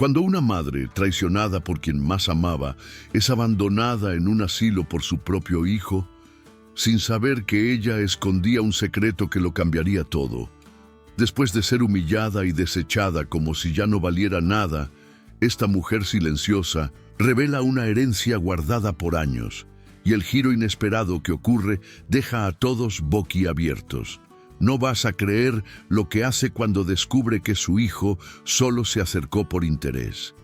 Cuando una madre, traicionada por quien más amaba, es abandonada en un asilo por su propio hijo, sin saber que ella escondía un secreto que lo cambiaría todo, después de ser humillada y desechada como si ya no valiera nada, esta mujer silenciosa revela una herencia guardada por años, y el giro inesperado que ocurre deja a todos boquiabiertos. No vas a creer lo que hace cuando descubre que su hijo solo se acercó por interés.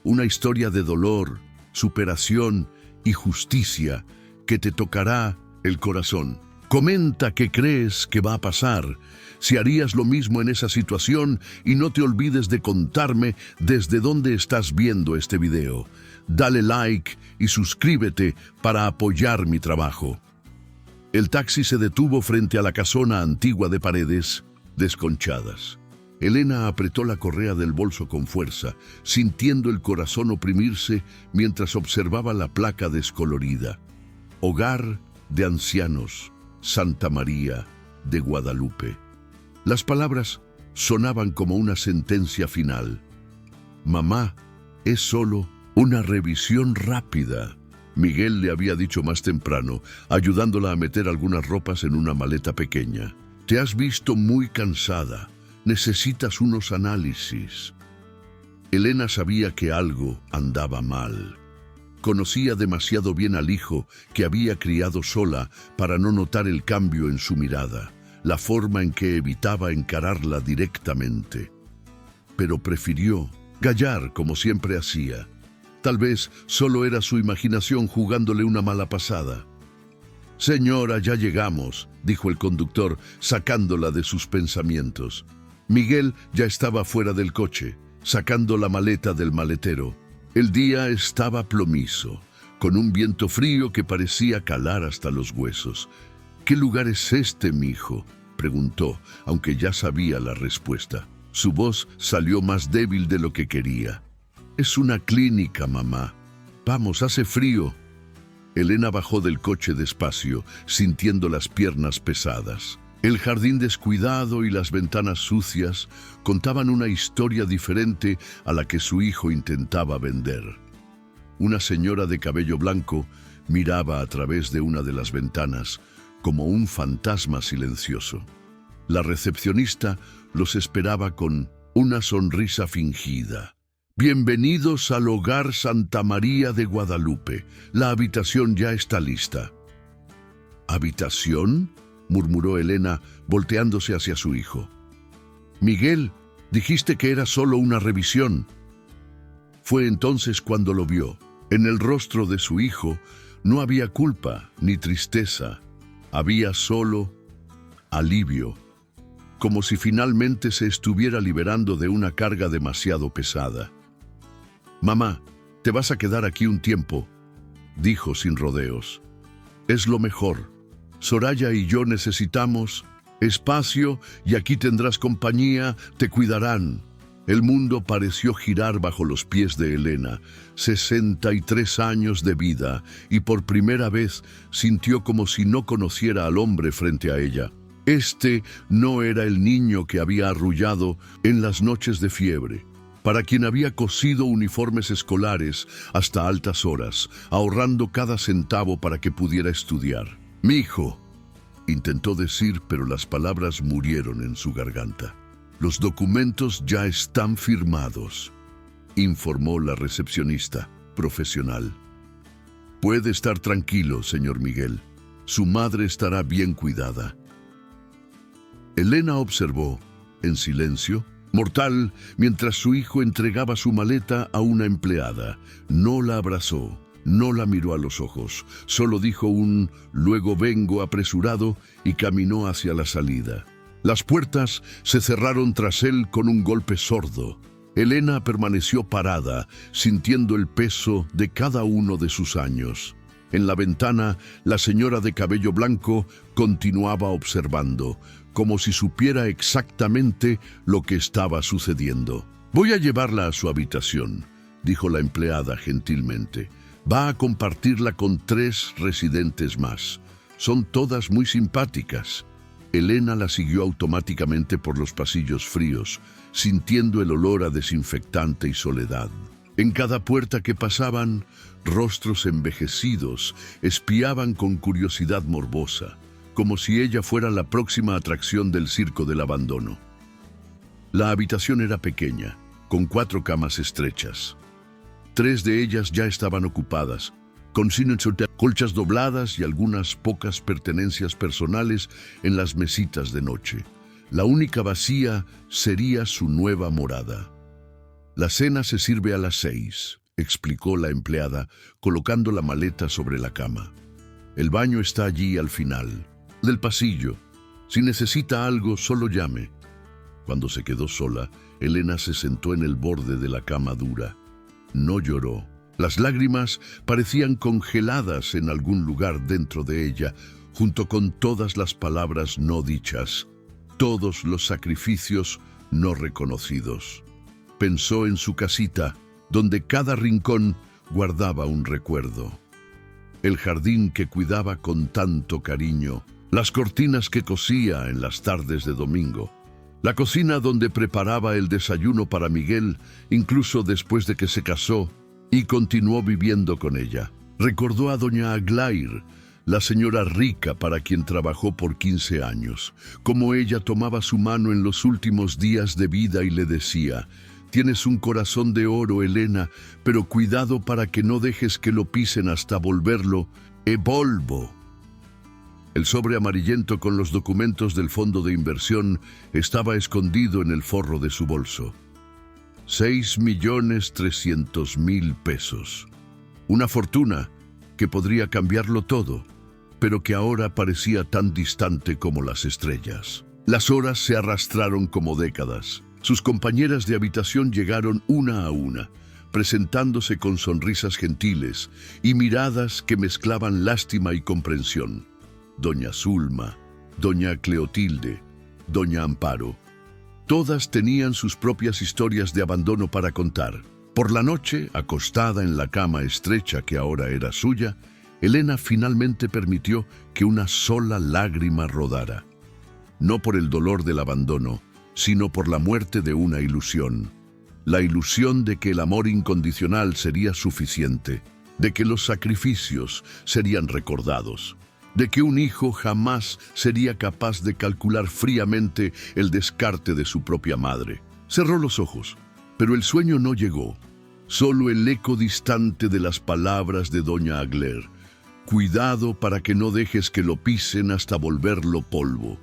Una historia de dolor, superación y justicia que te tocará el corazón. Comenta qué crees que va a pasar, si harías lo mismo en esa situación, y no te olvides de contarme desde dónde estás viendo este video. Dale like y suscríbete para apoyar mi trabajo. El taxi se detuvo frente a la casona antigua de paredes desconchadas. Elena apretó la correa del bolso con fuerza, sintiendo el corazón oprimirse mientras observaba la placa descolorida. Hogar de Ancianos, Santa María de Guadalupe. Las palabras sonaban como una sentencia final. Mamá, es solo una revisión rápida, Miguel le había dicho más temprano, ayudándola a meter algunas ropas en una maleta pequeña. Te has visto muy cansada. Necesitas unos análisis. Elena sabía que algo andaba mal. Conocía demasiado bien al hijo que había criado sola para no notar el cambio en su mirada, la forma en que evitaba encararla directamente. Pero prefirió gallar como siempre hacía. Tal vez solo era su imaginación jugándole una mala pasada. «Señora, ya llegamos», dijo el conductor, sacándola de sus pensamientos. Miguel ya estaba fuera del coche, sacando la maleta del maletero. El día estaba plomizo, con un viento frío que parecía calar hasta los huesos. «¿Qué lugar es este, mijo?», preguntó, aunque ya sabía la respuesta. Su voz salió más débil de lo que quería. «Es una clínica, mamá. Vamos, hace frío». Elena bajó del coche despacio, sintiendo las piernas pesadas. El jardín descuidado y las ventanas sucias contaban una historia diferente a la que su hijo intentaba vender. Una señora de cabello blanco miraba a través de una de las ventanas como un fantasma silencioso. La recepcionista los esperaba con una sonrisa fingida. «Bienvenidos al Hogar Santa María de Guadalupe. La habitación ya está lista». «¿Habitación?», murmuró Elena, volteándose hacia su hijo. «Miguel, dijiste que era solo una revisión». Fue entonces cuando lo vio. En el rostro de su hijo no había culpa ni tristeza. Había solo alivio, como si finalmente se estuviera liberando de una carga demasiado pesada. «Mamá, te vas a quedar aquí un tiempo», dijo sin rodeos. «Es lo mejor. Soraya y yo necesitamos espacio y aquí tendrás compañía, te cuidarán». El mundo pareció girar bajo los pies de Elena. 63 años de vida, y por primera vez sintió como si no conociera al hombre frente a ella. Este no era el niño que había arrullado en las noches de fiebre, para quien había cosido uniformes escolares hasta altas horas, ahorrando cada centavo para que pudiera estudiar. «Mi hijo», intentó decir, pero las palabras murieron en su garganta. «Los documentos ya están firmados», informó la recepcionista profesional. «Puede estar tranquilo, señor Miguel. Su madre estará bien cuidada». Elena observó, en silencio, mortal, mientras su hijo entregaba su maleta a una empleada. No la abrazó, no la miró a los ojos, solo dijo un «luego vengo» apresurado y caminó hacia la salida. Las puertas se cerraron tras él con un golpe sordo. Elena permaneció parada, sintiendo el peso de cada uno de sus años. En la ventana, la señora de cabello blanco continuaba observando, como si supiera exactamente lo que estaba sucediendo. «Voy a llevarla a su habitación», dijo la empleada gentilmente. «Va a compartirla con 3 residentes más. Son todas muy simpáticas». Elena la siguió automáticamente por los pasillos fríos, sintiendo el olor a desinfectante y soledad. En cada puerta que pasaban, rostros envejecidos espiaban con curiosidad morbosa, como si ella fuera la próxima atracción del circo del abandono. La habitación era pequeña, con 4 camas estrechas. 3 de ellas ya estaban ocupadas, con colchas dobladas y algunas pocas pertenencias personales en las mesitas de noche. La única vacía sería su nueva morada. «La cena se sirve a las 6», explicó la empleada, colocando la maleta sobre la cama. «El baño está allí al final del pasillo. Si necesita algo, solo llame». Cuando se quedó sola, Elena se sentó en el borde de la cama dura. No lloró. Las lágrimas parecían congeladas en algún lugar dentro de ella, junto con todas las palabras no dichas, todos los sacrificios no reconocidos. Pensó en su casita, donde cada rincón guardaba un recuerdo. El jardín que cuidaba con tanto cariño, las cortinas que cosía en las tardes de domingo, la cocina donde preparaba el desayuno para Miguel, incluso después de que se casó y continuó viviendo con ella. Recordó a doña Aglair, la señora rica para quien trabajó por 15 años, como ella tomaba su mano en los últimos días de vida y le decía: «Tienes un corazón de oro, Elena, pero cuidado para que no dejes que lo pisen hasta volverlo polvo». El sobre amarillento con los documentos del fondo de inversión estaba escondido en el forro de su bolso. 6.300.000 pesos. Una fortuna que podría cambiarlo todo, pero que ahora parecía tan distante como las estrellas. Las horas se arrastraron como décadas. Sus compañeras de habitación llegaron una a una, presentándose con sonrisas gentiles y miradas que mezclaban lástima y comprensión. Doña Zulma, doña Cleotilde, doña Amparo. Todas tenían sus propias historias de abandono para contar. Por la noche, acostada en la cama estrecha que ahora era suya, Elena finalmente permitió que una sola lágrima rodara. No por el dolor del abandono, sino por la muerte de una ilusión. La ilusión de que el amor incondicional sería suficiente, de que los sacrificios serían recordados, de que un hijo jamás sería capaz de calcular fríamente el descarte de su propia madre. Cerró los ojos, pero el sueño no llegó. Solo el eco distante de las palabras de doña Aglair: «Cuidado para que no dejes que lo pisen hasta volverlo polvo».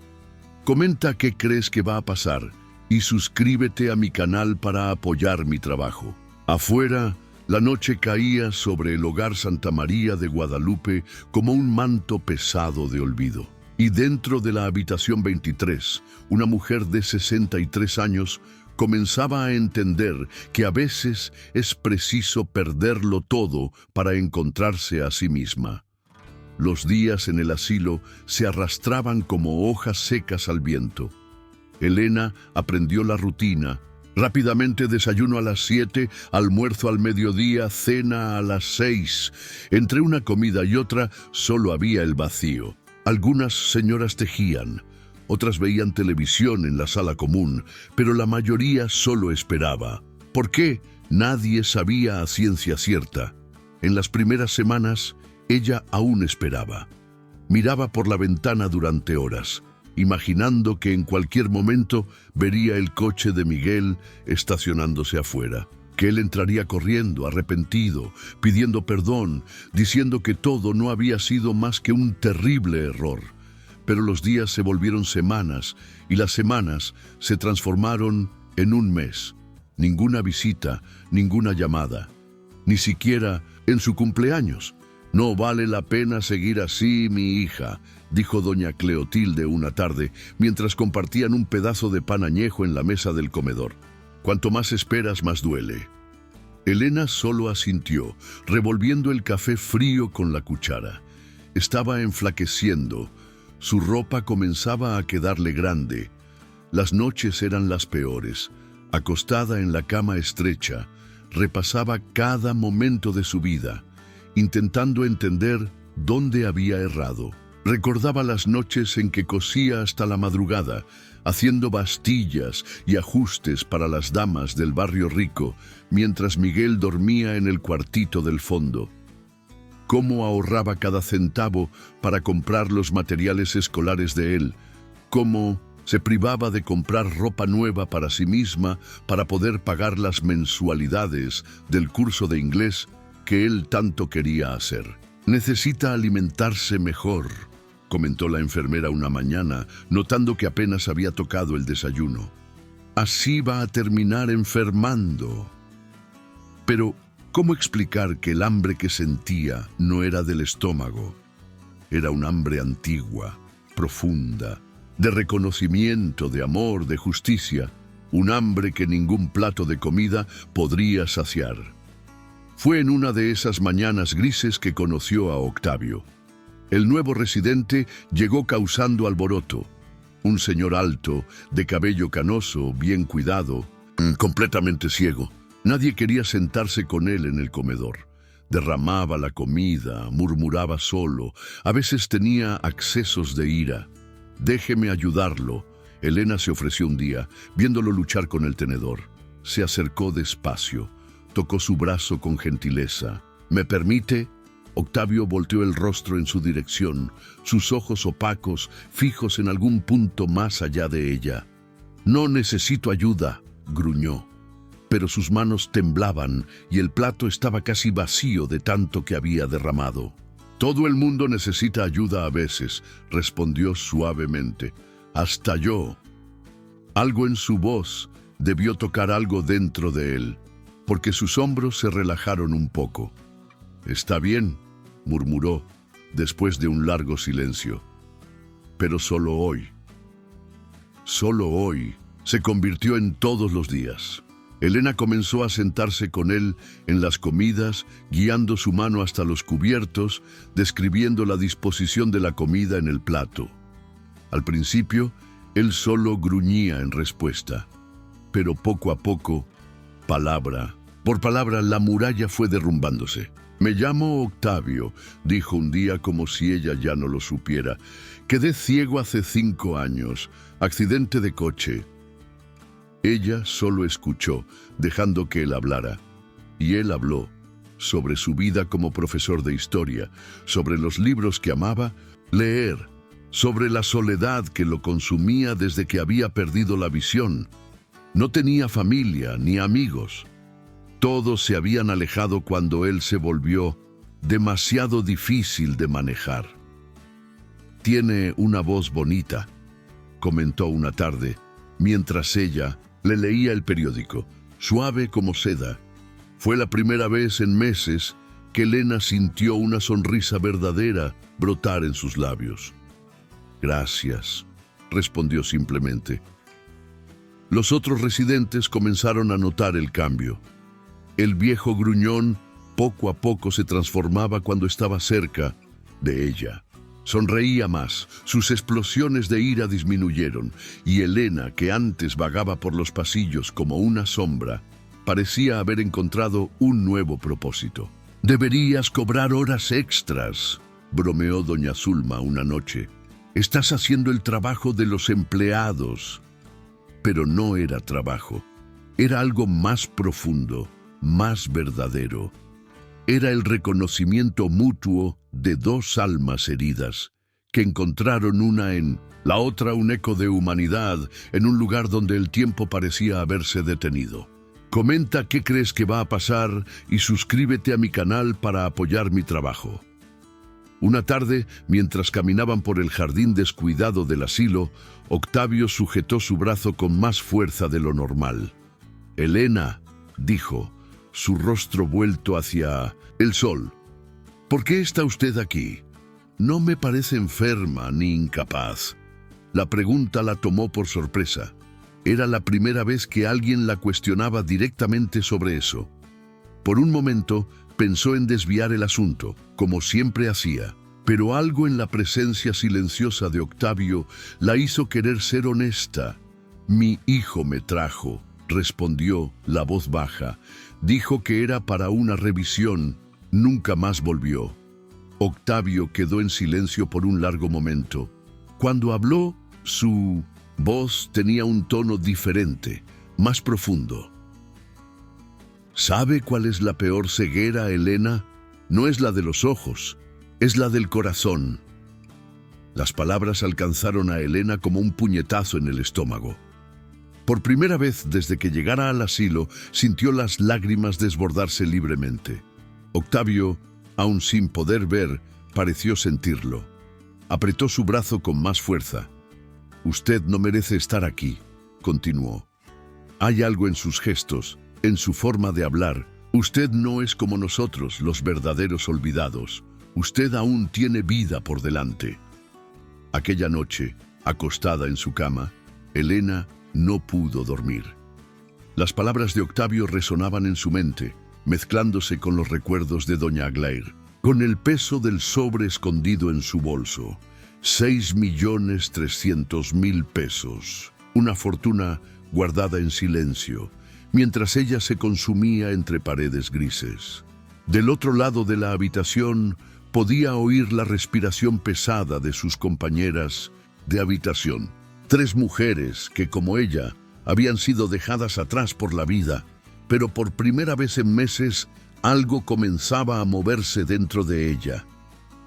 Comenta qué crees que va a pasar y suscríbete a mi canal para apoyar mi trabajo. Afuera, la noche caía sobre el hogar Santa María de Guadalupe como un manto pesado de olvido. Y dentro de la habitación 23, una mujer de 63 años comenzaba a entender que a veces es preciso perderlo todo para encontrarse a sí misma. Los días en el asilo se arrastraban como hojas secas al viento. Elena aprendió la rutina. Rápidamente desayuno a las 7, almuerzo al mediodía, cena a las 6. Entre una comida y otra solo había el vacío. Algunas señoras tejían, otras veían televisión en la sala común, pero la mayoría solo esperaba. ¿Por qué? Nadie sabía a ciencia cierta. En las primeras semanas, ella aún esperaba. Miraba por la ventana durante horas, imaginando que en cualquier momento vería el coche de Miguel estacionándose afuera, que él entraría corriendo, arrepentido, pidiendo perdón, diciendo que todo no había sido más que un terrible error. Pero los días se volvieron semanas y las semanas se transformaron en un mes. Ninguna visita, ninguna llamada, ni siquiera en su cumpleaños. «No vale la pena seguir así, mi hija», dijo doña Cleotilde una tarde, mientras compartían un pedazo de pan añejo en la mesa del comedor. «Cuanto más esperas, más duele». Elena solo asintió, revolviendo el café frío con la cuchara. Estaba enflaqueciendo. Su ropa comenzaba a quedarle grande. Las noches eran las peores. Acostada en la cama estrecha, repasaba cada momento de su vida, intentando entender dónde había errado. Recordaba las noches en que cosía hasta la madrugada, haciendo bastillas y ajustes para las damas del barrio rico, mientras Miguel dormía en el cuartito del fondo. Cómo ahorraba cada centavo para comprar los materiales escolares de él, cómo se privaba de comprar ropa nueva para sí misma para poder pagar las mensualidades del curso de inglés que él tanto quería hacer. Necesita alimentarse mejor, comentó la enfermera una mañana, notando que apenas había tocado el desayuno. Así va a terminar enfermando. Pero, ¿cómo explicar que el hambre que sentía no era del estómago? Era un hambre antigua, profunda, de reconocimiento, de amor, de justicia, un hambre que ningún plato de comida podría saciar. Fue en una de esas mañanas grises que conoció a Octavio. El nuevo residente llegó causando alboroto. Un señor alto, de cabello canoso, bien cuidado, completamente ciego. Nadie quería sentarse con él en el comedor. Derramaba la comida, murmuraba solo, a veces tenía accesos de ira. «Déjeme ayudarlo», Elena se ofreció un día, viéndolo luchar con el tenedor. Se acercó despacio, tocó su brazo con gentileza. «¿Me permite?» Octavio volteó el rostro en su dirección, sus ojos opacos, fijos en algún punto más allá de ella. «No necesito ayuda», gruñó. Pero sus manos temblaban y el plato estaba casi vacío de tanto que había derramado. «Todo el mundo necesita ayuda a veces», respondió suavemente. «Hasta yo». Algo en su voz debió tocar algo dentro de él, porque sus hombros se relajaron un poco. «Está bien», murmuró, después de un largo silencio. «Pero solo hoy». Solo hoy se convirtió en todos los días. Elena comenzó a sentarse con él en las comidas, guiando su mano hasta los cubiertos, describiendo la disposición de la comida en el plato. Al principio, él solo gruñía en respuesta, pero poco a poco, palabra por palabra, la muralla fue derrumbándose. «Me llamo Octavio», dijo un día como si ella ya no lo supiera. «Quedé ciego hace 5 años, accidente de coche». Ella solo escuchó, dejando que él hablara. Y él habló sobre su vida como profesor de historia, sobre los libros que amaba leer, sobre la soledad que lo consumía desde que había perdido la visión. No tenía familia ni amigos. Todos se habían alejado cuando él se volvió demasiado difícil de manejar. «Tiene una voz bonita», comentó una tarde, mientras ella le leía el periódico, suave como seda. Fue la primera vez en meses que Elena sintió una sonrisa verdadera brotar en sus labios. «Gracias», respondió simplemente. Los otros residentes comenzaron a notar el cambio. El viejo gruñón poco a poco se transformaba cuando estaba cerca de ella. Sonreía más, sus explosiones de ira disminuyeron, y Elena, que antes vagaba por los pasillos como una sombra, parecía haber encontrado un nuevo propósito. «Deberías cobrar horas extras», bromeó doña Zulma una noche. «Estás haciendo el trabajo de los empleados». Pero no era trabajo, era algo más profundo, más verdadero. Era el reconocimiento mutuo de 2 almas heridas, que encontraron una en la otra un eco de humanidad en un lugar donde el tiempo parecía haberse detenido. Comenta qué crees que va a pasar y suscríbete a mi canal para apoyar mi trabajo. Una tarde, mientras caminaban por el jardín descuidado del asilo, Octavio sujetó su brazo con más fuerza de lo normal. «Elena», dijo, su rostro vuelto hacia el sol, «¿por qué está usted aquí? No me parece enferma ni incapaz». La pregunta la tomó por sorpresa. Era la primera vez que alguien la cuestionaba directamente sobre eso. Por un momento pensó en desviar el asunto, como siempre hacía, pero algo en la presencia silenciosa de Octavio la hizo querer ser honesta. «Mi hijo me trajo», respondió la voz baja. «Dijo que era para una revisión. Nunca más volvió». Octavio quedó en silencio por un largo momento. Cuando habló, su voz tenía un tono diferente, más profundo. ¿Sabe cuál es la peor ceguera, Elena? No es la de los ojos, es la del corazón. Las palabras alcanzaron a Elena como un puñetazo en el estómago. Por primera vez desde que llegara al asilo, sintió las lágrimas desbordarse libremente. Octavio, aun sin poder ver, pareció sentirlo. Apretó su brazo con más fuerza. «Usted no merece estar aquí», continuó. «Hay algo en sus gestos, en su forma de hablar. Usted no es como nosotros, los verdaderos olvidados. Usted aún tiene vida por delante». Aquella noche, acostada en su cama, Elena no pudo dormir. Las palabras de Octavio resonaban en su mente, mezclándose con los recuerdos de doña Aglair. Con el peso del sobre escondido en su bolso, 6.300.000 pesos, una fortuna guardada en silencio, mientras ella se consumía entre paredes grises. Del otro lado de la habitación podía oír la respiración pesada de sus compañeras de habitación. 3 mujeres que, como ella, habían sido dejadas atrás por la vida, pero por primera vez en meses algo comenzaba a moverse dentro de ella.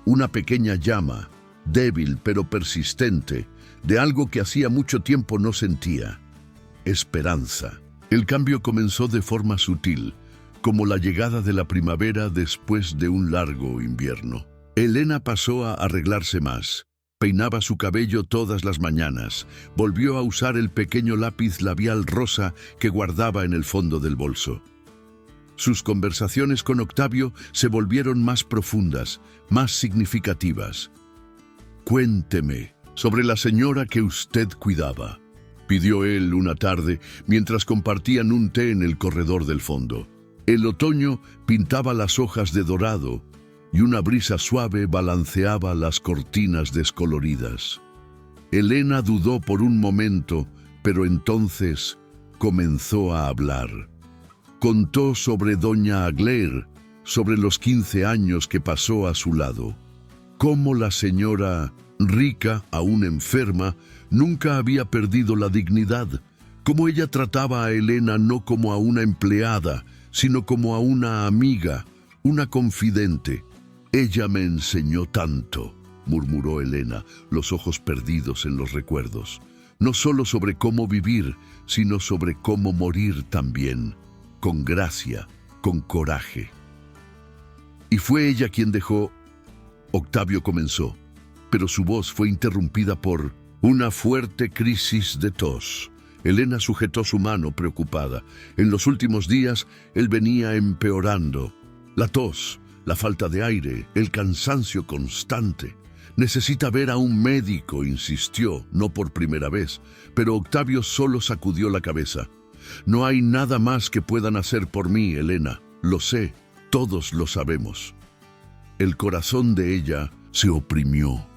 Una pequeña llama, débil pero persistente, de algo que hacía mucho tiempo no sentía. Esperanza. El cambio comenzó de forma sutil, como la llegada de la primavera después de un largo invierno. Elena pasó a arreglarse más. Peinaba su cabello todas las mañanas. Volvió a usar el pequeño lápiz labial rosa que guardaba en el fondo del bolso. Sus conversaciones con Octavio se volvieron más profundas, más significativas. «Cuénteme sobre la señora que usted cuidaba», pidió él una tarde mientras compartían un té en el corredor del fondo. El otoño pintaba las hojas de dorado y una brisa suave balanceaba las cortinas descoloridas. Elena dudó por un momento, pero entonces comenzó a hablar. Contó sobre doña Aglair, sobre los 15 años que pasó a su lado. Cómo la señora, rica, aún enferma, nunca había perdido la dignidad. Cómo ella trataba a Elena no como a una empleada, sino como a una amiga, una confidente. «Ella me enseñó tanto», murmuró Elena, los ojos perdidos en los recuerdos. «No solo sobre cómo vivir, sino sobre cómo morir también, con gracia, con coraje». «Y fue ella quien dejó...» Octavio comenzó, pero su voz fue interrumpida por una fuerte crisis de tos. Elena sujetó su mano preocupada. En los últimos días, él venía empeorando. La tos, la falta de aire, el cansancio constante. «Necesita ver a un médico», insistió, no por primera vez, pero Octavio solo sacudió la cabeza. «No hay nada más que puedan hacer por mí, Elena. Lo sé, todos lo sabemos». El corazón de ella se oprimió.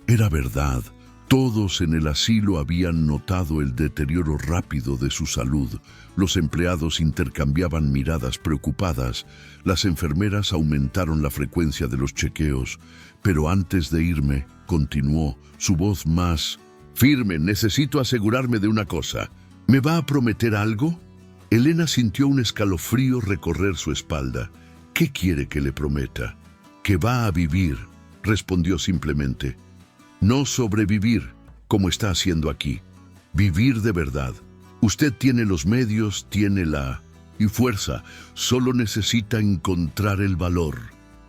Era verdad. Todos en el asilo habían notado el deterioro rápido de su salud. Los empleados intercambiaban miradas preocupadas. Las enfermeras aumentaron la frecuencia de los chequeos. Pero antes de irme, continuó, su voz más firme: «Necesito asegurarme de una cosa. ¿Me va a prometer algo?» Elena sintió un escalofrío recorrer su espalda. «¿Qué quiere que le prometa?» «Que va a vivir», respondió simplemente. «No sobrevivir, como está haciendo aquí. Vivir de verdad. Usted tiene los medios, tiene la fuerza. Solo necesita encontrar el valor».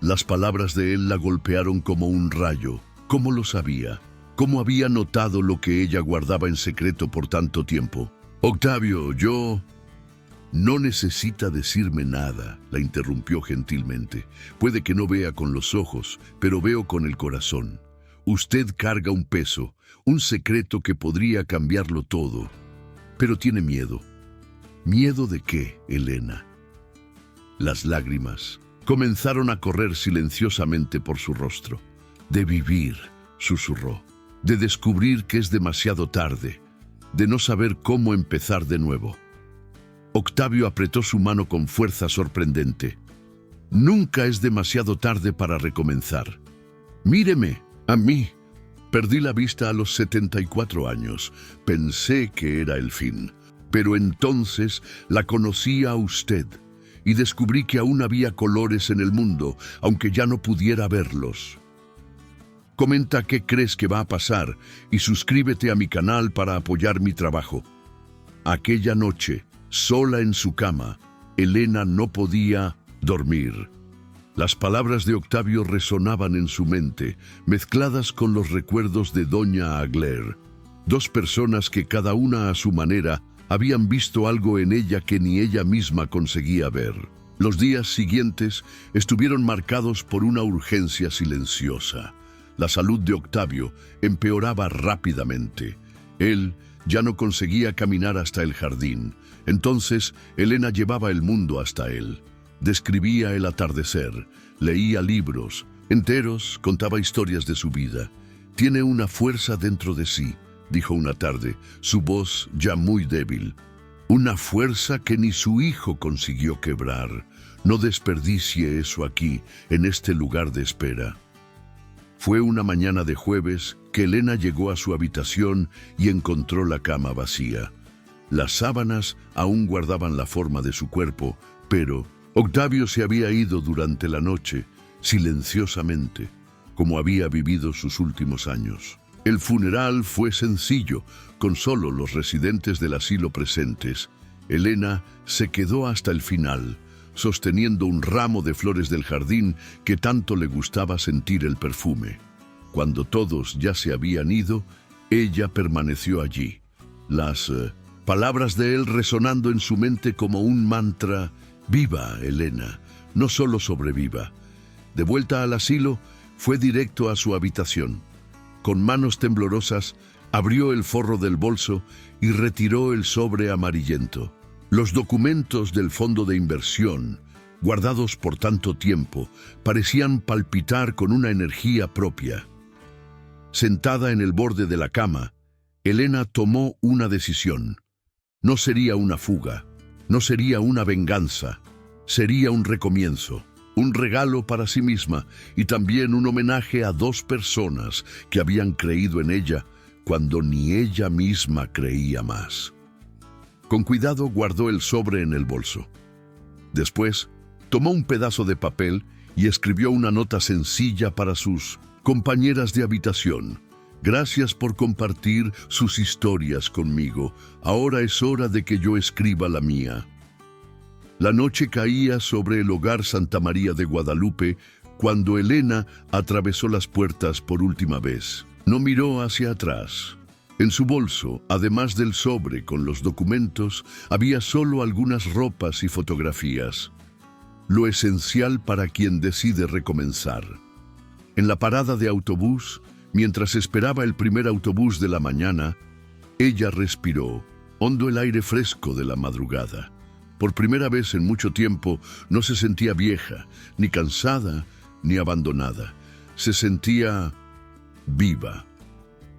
Las palabras de él la golpearon como un rayo. ¿Cómo lo sabía? ¿Cómo había notado lo que ella guardaba en secreto por tanto tiempo? «Octavio, yo...» «No necesita decirme nada», la interrumpió gentilmente. «Puede que no vea con los ojos, pero veo con el corazón. Usted carga un peso, un secreto que podría cambiarlo todo. Pero tiene miedo». «¿Miedo de qué, Elena?» Las lágrimas comenzaron a correr silenciosamente por su rostro. «De vivir», susurró, «de descubrir que es demasiado tarde, de no saber cómo empezar de nuevo». Octavio apretó su mano con fuerza sorprendente. «Nunca es demasiado tarde para recomenzar. Míreme, a mí. Perdí la vista a los 74 años. Pensé que era el fin. Pero entonces la conocí a usted y descubrí que aún había colores en el mundo, aunque ya no pudiera verlos. Comenta qué crees que va a pasar y suscríbete a mi canal para apoyar mi trabajo. Aquella noche, sola en su cama, Elena no podía dormir. Las palabras de Octavio resonaban en su mente, mezcladas con los recuerdos de Doña Aglaé. Dos personas que cada una a su manera habían visto algo en ella que ni ella misma conseguía ver. Los días siguientes estuvieron marcados por una urgencia silenciosa. La salud de Octavio empeoraba rápidamente. Él ya no conseguía caminar hasta el jardín. Entonces Elena llevaba el mundo hasta él. Describía el atardecer, leía libros enteros, contaba historias de su vida. Tiene una fuerza dentro de sí, dijo una tarde, su voz ya muy débil. Una fuerza que ni su hijo consiguió quebrar. No desperdicie eso aquí, en este lugar de espera. Fue una mañana de jueves que Elena llegó a su habitación y encontró la cama vacía. Las sábanas aún guardaban la forma de su cuerpo, pero Octavio se había ido durante la noche, silenciosamente, como había vivido sus últimos años. El funeral fue sencillo, con solo los residentes del asilo presentes. Elena se quedó hasta el final, sosteniendo un ramo de flores del jardín que tanto le gustaba sentir el perfume. Cuando todos ya se habían ido, ella permaneció allí. Las palabras de él resonando en su mente como un mantra. Viva, Elena, no solo sobreviva. De vuelta al asilo, fue directo a su habitación. Con manos temblorosas, abrió el forro del bolso y retiró el sobre amarillento. Los documentos del fondo de inversión, guardados por tanto tiempo, parecían palpitar con una energía propia. Sentada en el borde de la cama, Elena tomó una decisión. No sería una fuga. No sería una venganza, sería un recomienzo, un regalo para sí misma y también un homenaje a dos personas que habían creído en ella cuando ni ella misma creía más. Con cuidado guardó el sobre en el bolso. Después, tomó un pedazo de papel y escribió una nota sencilla para sus compañeras de habitación. Gracias por compartir sus historias conmigo. Ahora es hora de que yo escriba la mía. La noche caía sobre el hogar Santa María de Guadalupe cuando Elena atravesó las puertas por última vez. No miró hacia atrás. En su bolso, además del sobre con los documentos, había solo algunas ropas y fotografías. Lo esencial para quien decide recomenzar. En la parada de autobús, mientras esperaba el primer autobús de la mañana, ella respiró, hondo el aire fresco de la madrugada. Por primera vez en mucho tiempo no se sentía vieja, ni cansada, ni abandonada. Se sentía viva.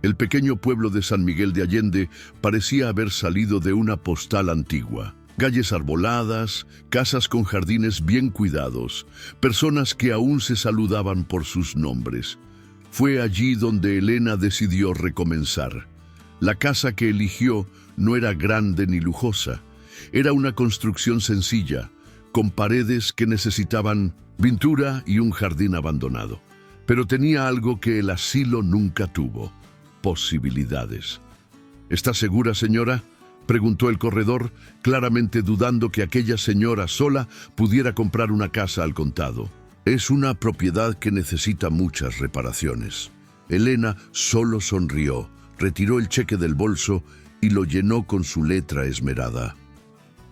El pequeño pueblo de San Miguel de Allende parecía haber salido de una postal antigua. Calles arboladas, casas con jardines bien cuidados, personas que aún se saludaban por sus nombres. Fue allí donde Elena decidió recomenzar. La casa que eligió no era grande ni lujosa. Era una construcción sencilla, con paredes que necesitaban pintura y un jardín abandonado. Pero tenía algo que el asilo nunca tuvo: posibilidades. ¿Está segura, señora?, preguntó el corredor, claramente dudando que aquella señora sola pudiera comprar una casa al contado. Es una propiedad que necesita muchas reparaciones. Elena solo sonrió, retiró el cheque del bolso y lo llenó con su letra esmerada.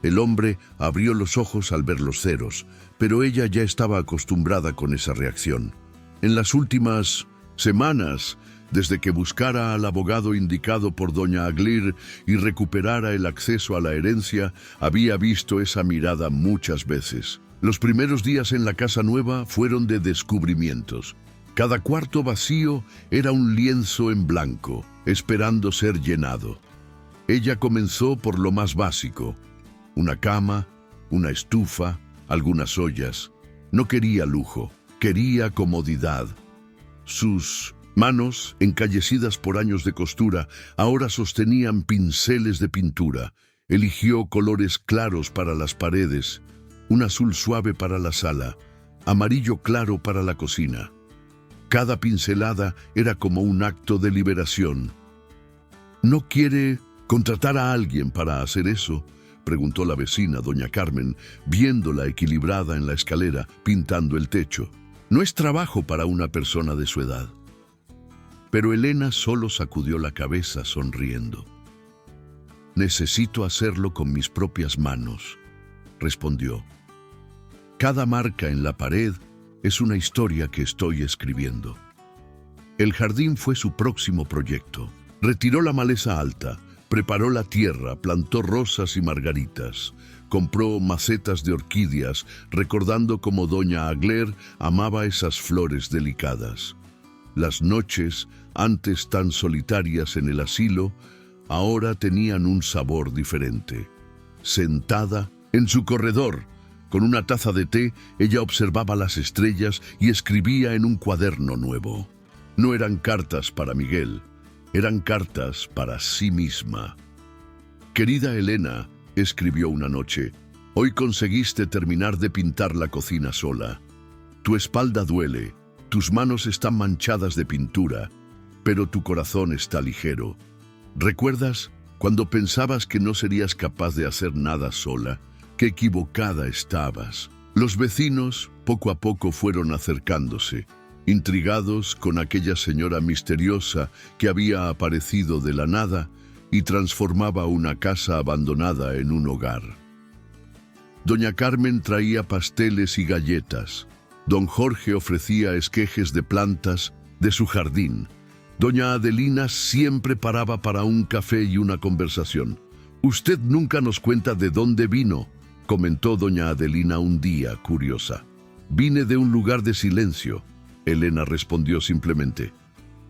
El hombre abrió los ojos al ver los ceros, pero ella ya estaba acostumbrada con esa reacción. En las últimas semanas, desde que buscara al abogado indicado por doña Aglaé y recuperara el acceso a la herencia, había visto esa mirada muchas veces. Los primeros días en la casa nueva fueron de descubrimientos. Cada cuarto vacío era un lienzo en blanco, esperando ser llenado. Ella comenzó por lo más básico: una cama, una estufa, algunas ollas. No quería lujo, quería comodidad. Sus manos, encallecidas por años de costura, ahora sostenían pinceles de pintura. Eligió colores claros para las paredes, un azul suave para la sala, amarillo claro para la cocina. Cada pincelada era como un acto de liberación. ¿No quiere contratar a alguien para hacer eso?, preguntó la vecina, doña Carmen, viéndola equilibrada en la escalera, pintando el techo. No es trabajo para una persona de su edad. Pero Elena solo sacudió la cabeza sonriendo. Necesito hacerlo con mis propias manos, respondió. Cada marca en la pared es una historia que estoy escribiendo. El jardín fue su próximo proyecto. Retiró la maleza alta, preparó la tierra, plantó rosas y margaritas, compró macetas de orquídeas, recordando cómo doña Agler amaba esas flores delicadas. Las noches, antes tan solitarias en el asilo, ahora tenían un sabor diferente. Sentada en su corredor, con una taza de té, ella observaba las estrellas y escribía en un cuaderno nuevo. No eran cartas para Miguel, eran cartas para sí misma. Querida Elena, escribió una noche, hoy conseguiste terminar de pintar la cocina sola. Tu espalda duele, tus manos están manchadas de pintura, pero tu corazón está ligero. ¿Recuerdas cuando pensabas que no serías capaz de hacer nada sola? ¡Qué equivocada estabas! Los vecinos poco a poco fueron acercándose, intrigados con aquella señora misteriosa que había aparecido de la nada y transformaba una casa abandonada en un hogar. Doña Carmen traía pasteles y galletas. Don Jorge ofrecía esquejes de plantas de su jardín. Doña Adelina siempre paraba para un café y una conversación. «Usted nunca nos cuenta de dónde vino», comentó doña Adelina un día, curiosa. «Vine de un lugar de silencio», Elena respondió simplemente.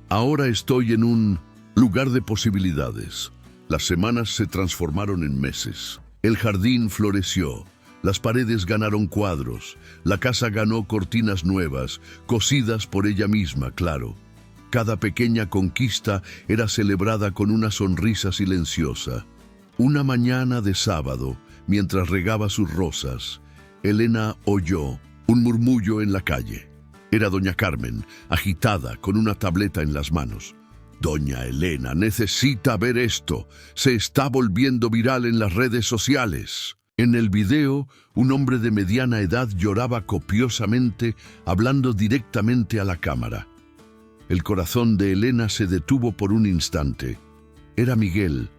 «Ahora estoy en un lugar de posibilidades». Las semanas se transformaron en meses. El jardín floreció. Las paredes ganaron cuadros. La casa ganó cortinas nuevas, cosidas por ella misma, claro. Cada pequeña conquista era celebrada con una sonrisa silenciosa. Una mañana de sábado, mientras regaba sus rosas, Elena oyó un murmullo en la calle. Era doña Carmen, agitada, con una tableta en las manos. «Doña Elena, necesita ver esto. Se está volviendo viral en las redes sociales». En el video, un hombre de mediana edad lloraba copiosamente, hablando directamente a la cámara. El corazón de Elena se detuvo por un instante. Era Miguel.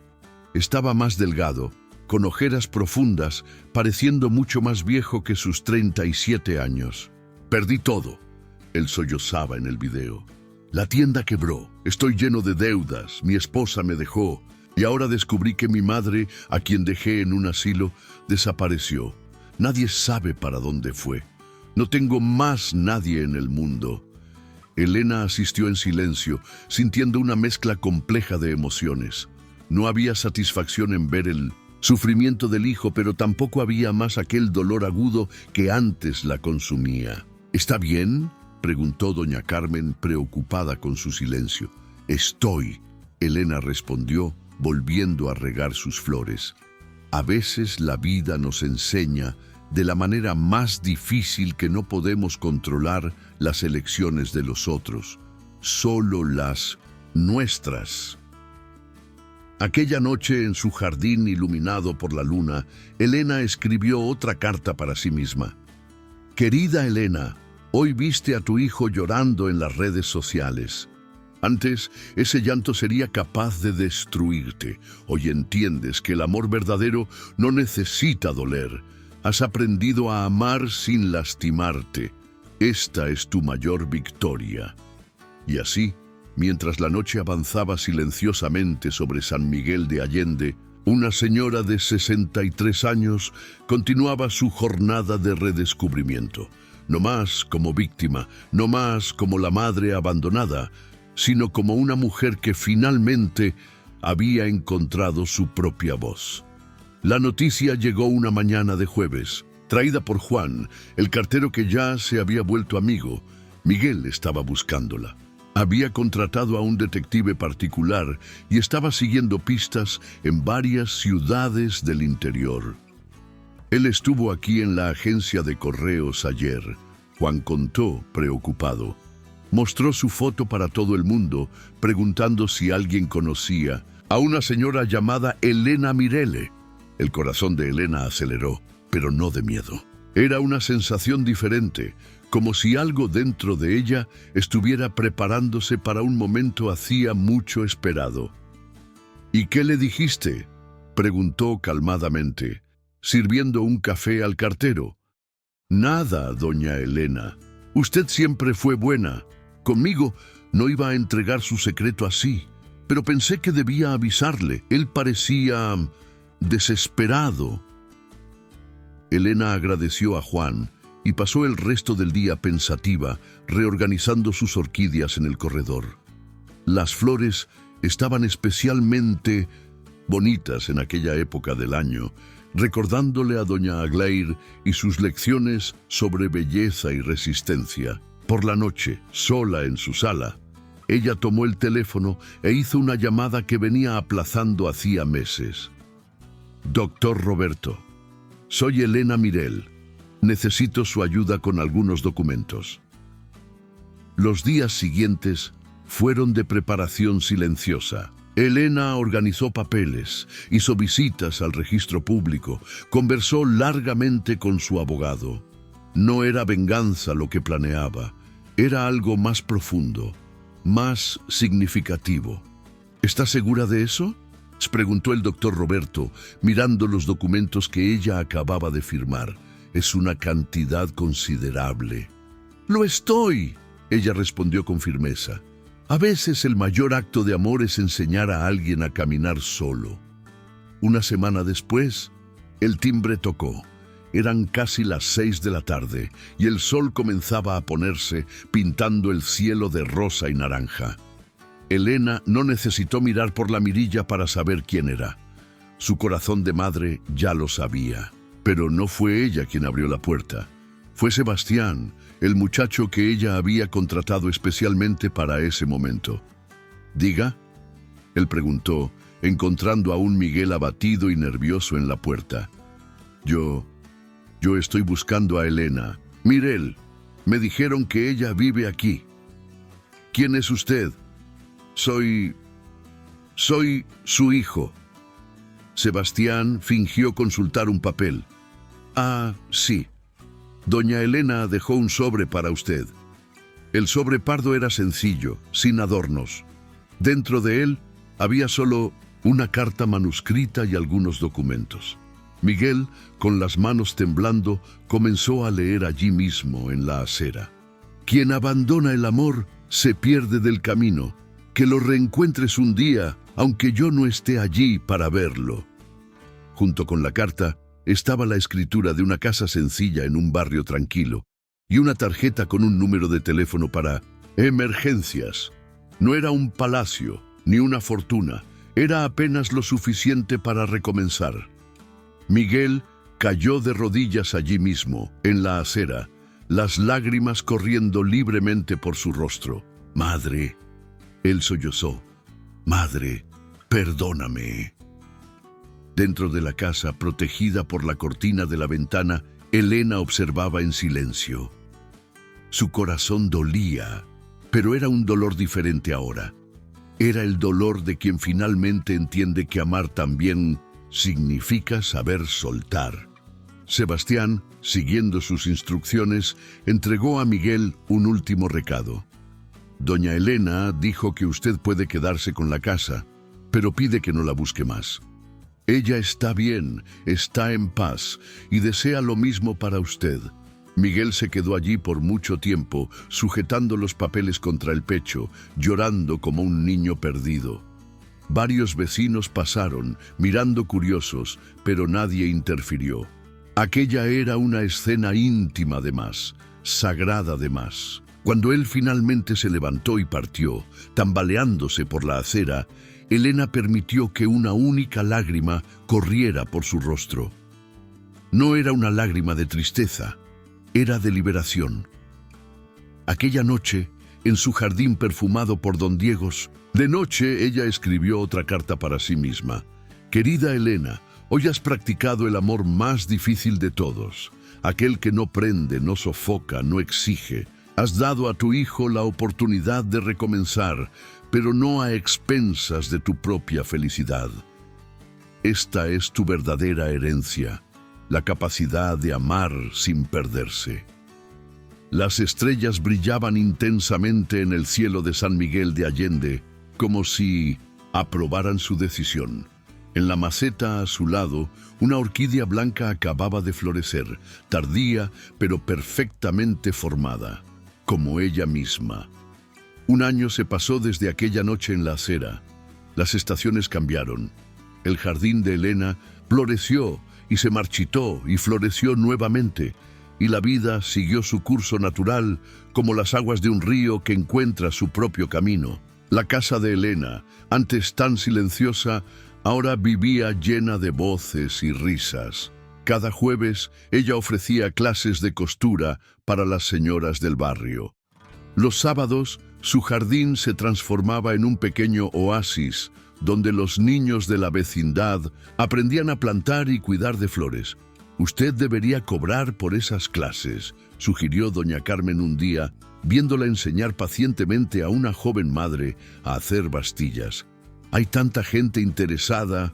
Estaba más delgado, con ojeras profundas, pareciendo mucho más viejo que sus 37 años. «Perdí todo», él sollozaba en el video. «La tienda quebró, estoy lleno de deudas, mi esposa me dejó, y ahora descubrí que mi madre, a quien dejé en un asilo, desapareció. Nadie sabe para dónde fue. No tengo más nadie en el mundo». Elena asistió en silencio, sintiendo una mezcla compleja de emociones. No había satisfacción en ver el sufrimiento del hijo, pero tampoco había más aquel dolor agudo que antes la consumía. «¿Está bien?», preguntó doña Carmen, preocupada con su silencio. «Estoy», Elena respondió, volviendo a regar sus flores. A veces la vida nos enseña de la manera más difícil que no podemos controlar las elecciones de los otros, solo las nuestras. Aquella noche, en su jardín iluminado por la luna, Elena escribió otra carta para sí misma. «Querida Elena, hoy viste a tu hijo llorando en las redes sociales. Antes, ese llanto sería capaz de destruirte. Hoy entiendes que el amor verdadero no necesita doler. Has aprendido a amar sin lastimarte. Esta es tu mayor victoria». Y así, mientras la noche avanzaba silenciosamente sobre San Miguel de Allende, una señora de 63 años continuaba su jornada de redescubrimiento. No más como víctima, no más como la madre abandonada, sino como una mujer que finalmente había encontrado su propia voz. La noticia llegó una mañana de jueves, traída por Juan, el cartero que ya se había vuelto amigo. Miguel estaba buscándola. Había contratado a un detective particular y estaba siguiendo pistas en varias ciudades del interior. Él estuvo aquí en la agencia de correos ayer. Juan contó, preocupado. Mostró su foto para todo el mundo, preguntando si alguien conocía a una señora llamada Elena Mirele. El corazón de Elena aceleró, pero no de miedo. Era una sensación diferente, como si algo dentro de ella estuviera preparándose para un momento hacía mucho esperado. ¿Y qué le dijiste?, preguntó calmadamente, sirviendo un café al cartero. Nada, doña Elena. Usted siempre fue buena. Conmigo no iba a entregar su secreto así, pero pensé que debía avisarle. Él parecía desesperado. Elena agradeció a Juan y pasó el resto del día pensativa, reorganizando sus orquídeas en el corredor. Las flores estaban especialmente bonitas en aquella época del año, recordándole a doña Aglair y sus lecciones sobre belleza y resistencia. Por la noche, sola en su sala, ella tomó el teléfono e hizo una llamada que venía aplazando hacía meses. Doctor Roberto, soy Elena Mirel. Necesito su ayuda con algunos documentos. Los días siguientes fueron de preparación silenciosa. Elena organizó papeles, hizo visitas al registro público, conversó largamente con su abogado. No era venganza lo que planeaba, era algo más profundo, más significativo. ¿Está segura de eso?, preguntó el doctor Roberto, mirando los documentos que ella acababa de firmar. Es una cantidad considerable. Lo estoy, ella respondió con firmeza. A veces el mayor acto de amor es enseñar a alguien a caminar solo. Una semana después, el timbre tocó. Eran casi las 6 de la tarde y el sol comenzaba a ponerse, pintando el cielo de rosa y naranja. Elena no necesitó mirar por la mirilla para saber quién era. Su corazón de madre ya lo sabía. Pero no fue ella quien abrió la puerta. Fue Sebastián, el muchacho que ella había contratado especialmente para ese momento. «¿Diga?», él preguntó, encontrando a un Miguel abatido y nervioso en la puerta. Yo estoy buscando a Elena. Mirel, me dijeron que ella vive aquí». «¿Quién es usted?». Soy su hijo». Sebastián fingió consultar un papel. «Ah, sí. Doña Elena dejó un sobre para usted». El sobre pardo era sencillo, sin adornos. Dentro de él había solo una carta manuscrita y algunos documentos. Miguel, con las manos temblando, comenzó a leer allí mismo en la acera. «Quien abandona el amor se pierde del camino. Que lo reencuentres un día, aunque yo no esté allí para verlo». Junto con la carta estaba la escritura de una casa sencilla en un barrio tranquilo y una tarjeta con un número de teléfono para emergencias. No era un palacio ni una fortuna, era apenas lo suficiente para recomenzar. Miguel cayó de rodillas allí mismo, en la acera, las lágrimas corriendo libremente por su rostro. «Madre», él sollozó, «madre, perdóname». Dentro de la casa, protegida por la cortina de la ventana, Elena observaba en silencio. Su corazón dolía, pero era un dolor diferente ahora. Era el dolor de quien finalmente entiende que amar también significa saber soltar. Sebastián, siguiendo sus instrucciones, entregó a Miguel un último recado. «Doña Elena dijo que usted puede quedarse con la casa, pero pide que no la busque más. Ella está bien, está en paz y desea lo mismo para usted». Miguel se quedó allí por mucho tiempo, sujetando los papeles contra el pecho, llorando como un niño perdido. Varios vecinos pasaron, mirando curiosos, pero nadie interfirió. Aquella era una escena íntima de más, sagrada de más. Cuando él finalmente se levantó y partió, tambaleándose por la acera, Elena permitió que una única lágrima corriera por su rostro. No era una lágrima de tristeza, era de liberación. Aquella noche, en su jardín perfumado por don Diegos. De noche ella escribió otra carta para sí misma. Querida Elena, hoy has practicado el amor más difícil de todos, aquel que no prende, no sofoca, no exige. Has dado a tu hijo la oportunidad de recomenzar, pero no a expensas de tu propia felicidad. Esta es tu verdadera herencia, la capacidad de amar sin perderse. Las estrellas brillaban intensamente en el cielo de San Miguel de Allende, como si aprobaran su decisión. En la maceta a su lado, una orquídea blanca acababa de florecer, tardía pero perfectamente formada, como ella misma. Un año se pasó desde aquella noche en la acera. Las estaciones cambiaron. El jardín de Elena floreció y se marchitó y floreció nuevamente, y la vida siguió su curso natural como las aguas de un río que encuentra su propio camino. La casa de Elena, antes tan silenciosa, ahora vivía llena de voces y risas. Cada jueves ella ofrecía clases de costura para las señoras del barrio. Los sábados, su jardín se transformaba en un pequeño oasis donde los niños de la vecindad aprendían a plantar y cuidar de flores. Usted debería cobrar por esas clases, sugirió doña Carmen un día, viéndola enseñar pacientemente a una joven madre a hacer bastillas. Hay tanta gente interesada.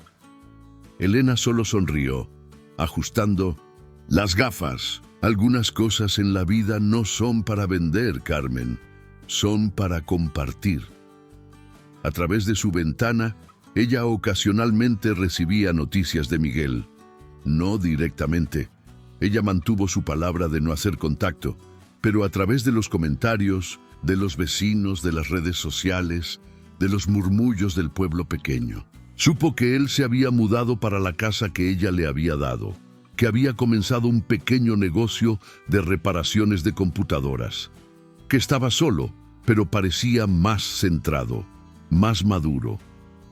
Elena solo sonrió, ajustando las gafas. Algunas cosas en la vida no son para vender, Carmen, son para compartir. A través de su ventana, ella ocasionalmente recibía noticias de Miguel. No directamente. Ella mantuvo su palabra de no hacer contacto, pero a través de los comentarios, de los vecinos, de las redes sociales, de los murmullos del pueblo pequeño. Supo que él se había mudado para la casa que ella le había dado, que había comenzado un pequeño negocio de reparaciones de computadoras, que estaba solo, pero parecía más centrado, más maduro.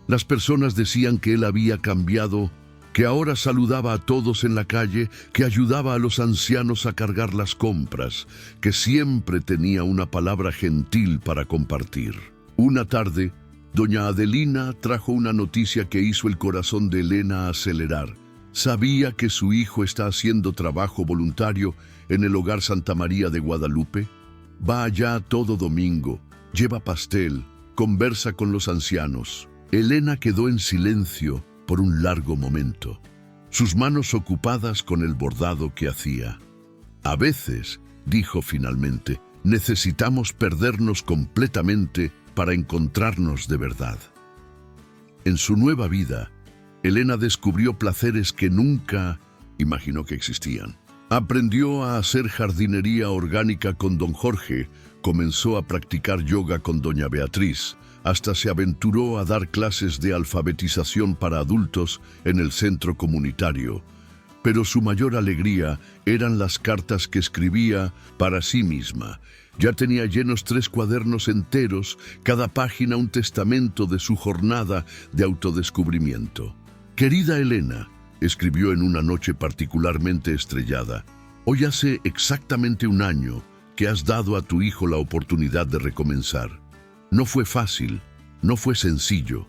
Las personas decían que él había cambiado, que ahora saludaba a todos en la calle, que ayudaba a los ancianos a cargar las compras, que siempre tenía una palabra gentil para compartir. Una tarde, doña Adelina trajo una noticia que hizo el corazón de Elena acelerar. ¿Sabía que su hijo está haciendo trabajo voluntario en el Hogar Santa María de Guadalupe? Va allá todo domingo, lleva pastel, conversa con los ancianos. Elena quedó en silencio por un largo momento, sus manos ocupadas con el bordado que hacía. A veces, dijo finalmente, necesitamos perdernos completamente para encontrarnos de verdad. En su nueva vida, Elena descubrió placeres que nunca imaginó que existían. Aprendió a hacer jardinería orgánica con don Jorge, comenzó a practicar yoga con doña Beatriz, hasta se aventuró a dar clases de alfabetización para adultos en el centro comunitario. Pero su mayor alegría eran las cartas que escribía para sí misma. Ya tenía llenos 3 cuadernos enteros, cada página un testamento de su jornada de autodescubrimiento. Querida Elena, escribió en una noche particularmente estrellada, hoy hace exactamente un año que has dado a tu hijo la oportunidad de recomenzar. No fue fácil, no fue sencillo,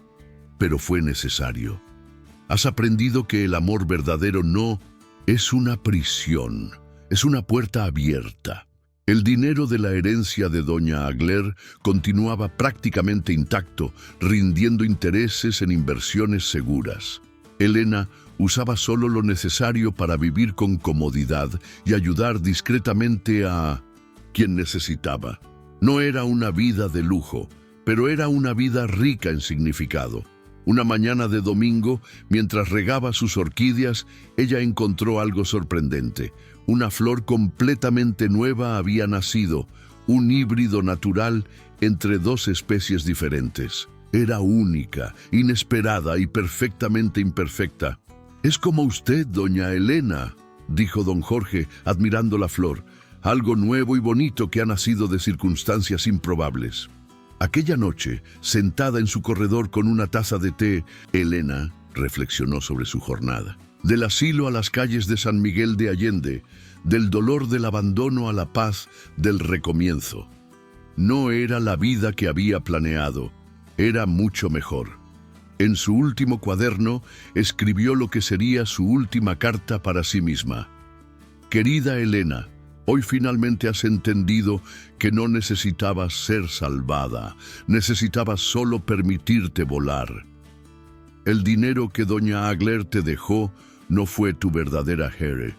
pero fue necesario. Has aprendido que el amor verdadero no es una prisión, es una puerta abierta. El dinero de la herencia de doña Agler continuaba prácticamente intacto, rindiendo intereses en inversiones seguras. Elena usaba solo lo necesario para vivir con comodidad y ayudar discretamente a quien necesitaba. No era una vida de lujo, pero era una vida rica en significado. Una mañana de domingo, mientras regaba sus orquídeas, ella encontró algo sorprendente. Una flor completamente nueva había nacido, un híbrido natural entre 2 especies diferentes. Era única, inesperada y perfectamente imperfecta. «Es como usted, doña Elena», dijo don Jorge, admirando la flor. «Algo nuevo y bonito que ha nacido de circunstancias improbables». Aquella noche, sentada en su corredor con una taza de té, Elena reflexionó sobre su jornada. Del asilo a las calles de San Miguel de Allende, del dolor del abandono a la paz del recomienzo. No era la vida que había planeado, era mucho mejor. En su último cuaderno escribió lo que sería su última carta para sí misma. Querida Elena, hoy finalmente has entendido que no necesitabas ser salvada, necesitabas solo permitirte volar. El dinero que doña Aglaé te dejó no fue tu verdadera Here.